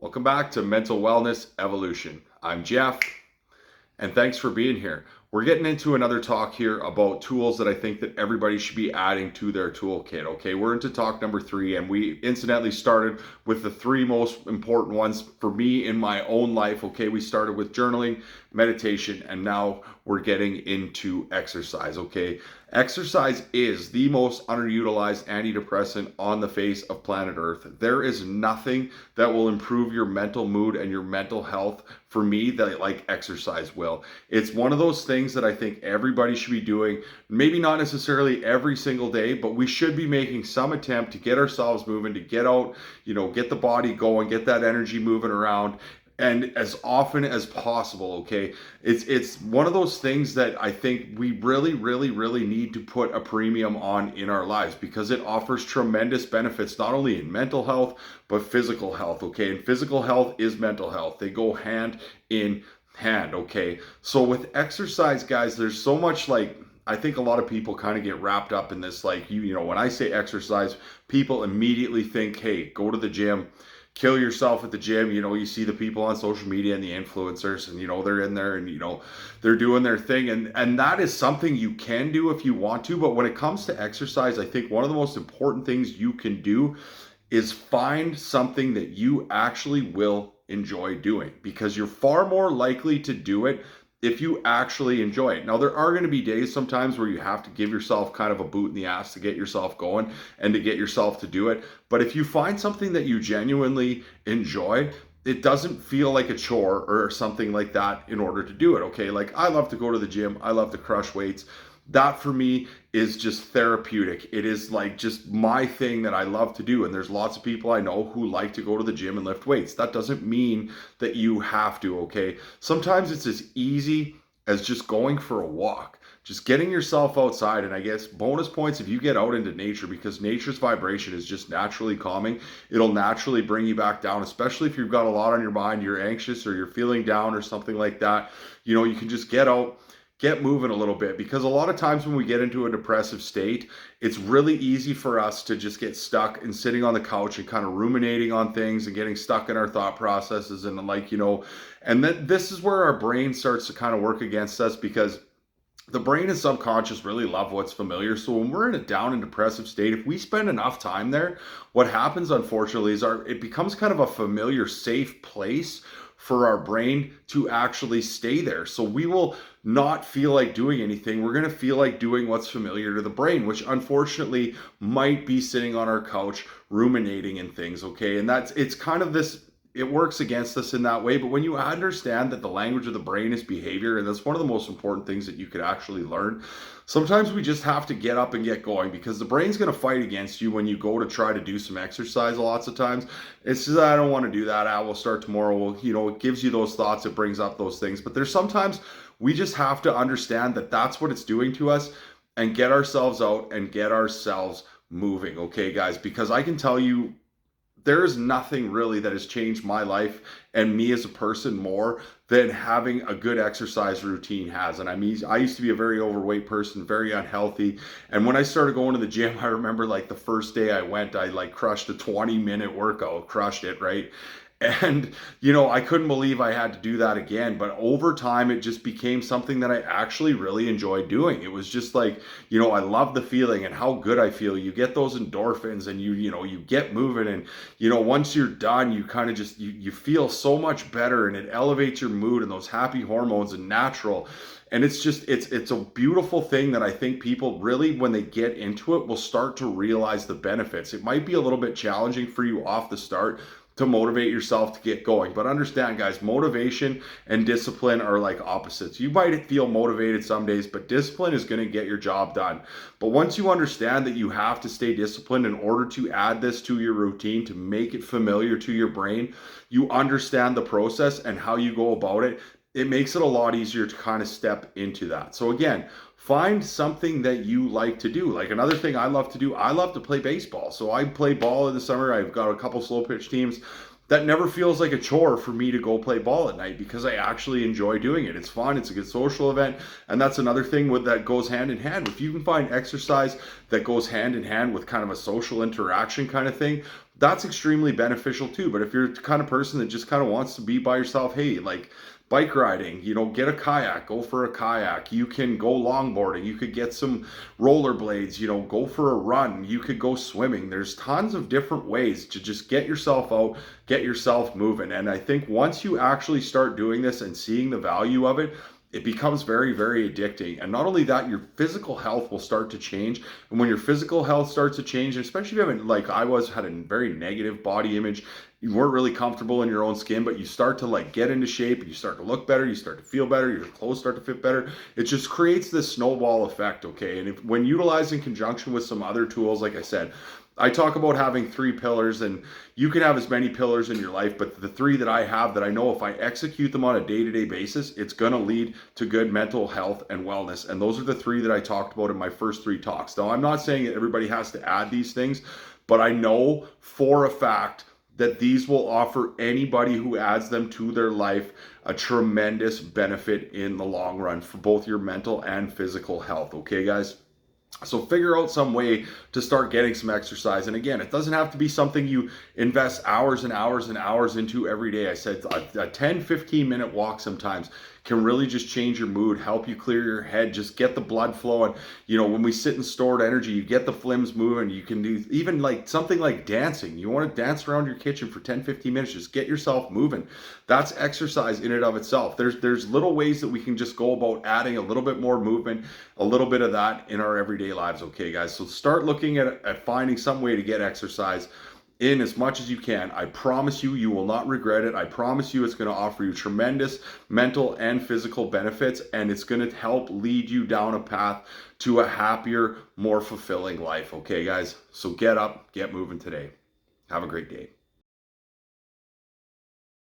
Welcome back to Mental Wellness Evolution. I'm Jeff, and thanks for being here. We're getting into another talk here about tools that I think that everybody should be adding to their toolkit. Okay, we're into talk number 3, and we incidentally started with the 3 most important ones for me in my own life. Okay, we started with journaling, meditation, and now we're getting into exercise. Okay, exercise is the most underutilized antidepressant on the face of planet Earth. There is nothing that will improve your mental mood and your mental health for me that like exercise will. It's one of those things that I think everybody should be doing, maybe not necessarily every single day, but we should be making some attempt to get ourselves moving, to get out, get the body going, get that energy moving around, and as often as possible. Okay, it's one of those things that I think we really need to put a premium on in our lives, because it offers tremendous benefits not only in mental health but physical health. Okay, and physical health is mental health. They go hand in hand. Okay, so with exercise, guys, there's so much, like, I think a lot of people kind of get wrapped up in this, like, when I say exercise, people immediately think, hey, go to the gym, kill yourself at the gym. You see the people on social media and the influencers, and they're in there, and they're doing their thing, and that is something you can do if you want to. But when it comes to exercise, I think one of the most important things you can do is find something that you actually will enjoy doing, because you're far more likely to do it if you actually enjoy it. Now, there are going to be days sometimes where you have to give yourself kind of a boot in the ass to get yourself going and to get yourself to do it. But if you find something that you genuinely enjoy, it doesn't feel like a chore or something like that in order to do it. Okay, like, I love to go to the gym, I love to crush weights. That for me is just therapeutic. It is like just my thing that I love to do. And there's lots of people I know who like to go to the gym and lift weights. That doesn't mean that you have to. Okay, sometimes it's as easy as just going for a walk, just getting yourself outside. And I guess bonus points if you get out into nature, because nature's vibration is just naturally calming. It'll naturally bring you back down, especially if you've got a lot on your mind, you're anxious, or you're feeling down or something like that. You can just get out, get moving a little bit, because a lot of times when we get into a depressive state, it's really easy for us to just get stuck and sitting on the couch and kind of ruminating on things and getting stuck in our thought processes, and and then this is where our brain starts to kind of work against us, because the brain and subconscious really love what's familiar. So when we're in a down and depressive state, if we spend enough time there, what happens, unfortunately, is it becomes kind of a familiar, safe place for our brain to actually stay there. So we will not feel like doing anything. We're going to feel like doing what's familiar to the brain, which unfortunately might be sitting on our couch ruminating and things. Okay, and it's kind of this, it works against us in that way. But when you understand that the language of the brain is behavior, and that's one of the most important things that you could actually learn, sometimes we just have to get up and get going, because the brain's going to fight against you when you go to try to do some exercise. Lots of times it's just, I don't want to do that, I will start tomorrow. Well, it gives you those thoughts, it brings up those things. But there's sometimes we just have to understand that that's what it's doing to us, and get ourselves out and get ourselves moving. Okay, guys, because I can tell you, there is nothing really that has changed my life and me as a person more than having a good exercise routine has. And I mean, I used to be a very overweight person, very unhealthy. And when I started going to the gym, I remember, like, the first day I went, I like crushed a 20-minute workout, crushed it, right? And, I couldn't believe I had to do that again. But over time, it just became something that I actually really enjoyed doing. It was just like, I love the feeling and how good I feel. You get those endorphins, and you get moving. And, once you're done, you kind of just, you feel so much better, and it elevates your mood, and those happy hormones and natural. And it's just, it's a beautiful thing that I think people really, when they get into it, will start to realize the benefits. It might be a little bit challenging for you off the start to motivate yourself to get going. But understand, guys, motivation and discipline are like opposites. You might feel motivated some days, but discipline is going to get your job done. But once you understand that you have to stay disciplined in order to add this to your routine, to make it familiar to your brain, you understand the process and how you go about it. It makes it a lot easier to kind of step into that. So again, find something that you like to do. Like, another thing I love to do, I love to play baseball. So I play ball in the summer. I've got a couple slow pitch teams. That never feels like a chore for me to go play ball at night, because I actually enjoy doing it. It's fun. It's a good social event. And that's another thing that goes hand in hand. If you can find exercise that goes hand in hand with kind of a social interaction kind of thing, that's extremely beneficial too. But if you're the kind of person that just kind of wants to be by yourself, hey, like bike riding, get a kayak, go for a kayak. You can go longboarding, you could get some rollerblades, go for a run, you could go swimming. There's tons of different ways to just get yourself out, get yourself moving. And I think once you actually start doing this and seeing the value of it, it becomes very, very addicting. And not only that, your physical health will start to change. And when your physical health starts to change, especially if you haven't, like I was, had a very negative body image, you weren't really comfortable in your own skin, but you start to like get into shape, you start to look better, you start to feel better, your clothes start to fit better. It just creates this snowball effect, okay? And when utilized in conjunction with some other tools, like I said, I talk about having 3 pillars, and you can have as many pillars in your life, but the 3 that I have that I know if I execute them on a day-to-day basis, it's going to lead to good mental health and wellness. And those are the 3 that I talked about in my first 3 talks. Now, I'm not saying that everybody has to add these things, but I know for a fact that these will offer anybody who adds them to their life a tremendous benefit in the long run for both your mental and physical health. Okay, guys? So figure out some way to start getting some exercise. And again, it doesn't have to be something you invest hours and hours and hours into every day. I said a 10, 15-minute walk sometimes can really just change your mood, help you clear your head, just get the blood flowing. When we sit in stored energy, you get the flims moving. You can do even like something like dancing. You want to dance around your kitchen for 10, 15 minutes, just get yourself moving. That's exercise in and of itself. There's little ways that we can just go about adding a little bit more movement, a little bit of that in our everyday lives. Okay, guys, so start looking at finding some way to get exercise in as much as you can. I promise you, you will not regret it. I promise you, it's going to offer you tremendous mental and physical benefits, and it's going to help lead you down a path to a happier, more fulfilling life. Okay, guys, so get up, get moving today. Have a great day.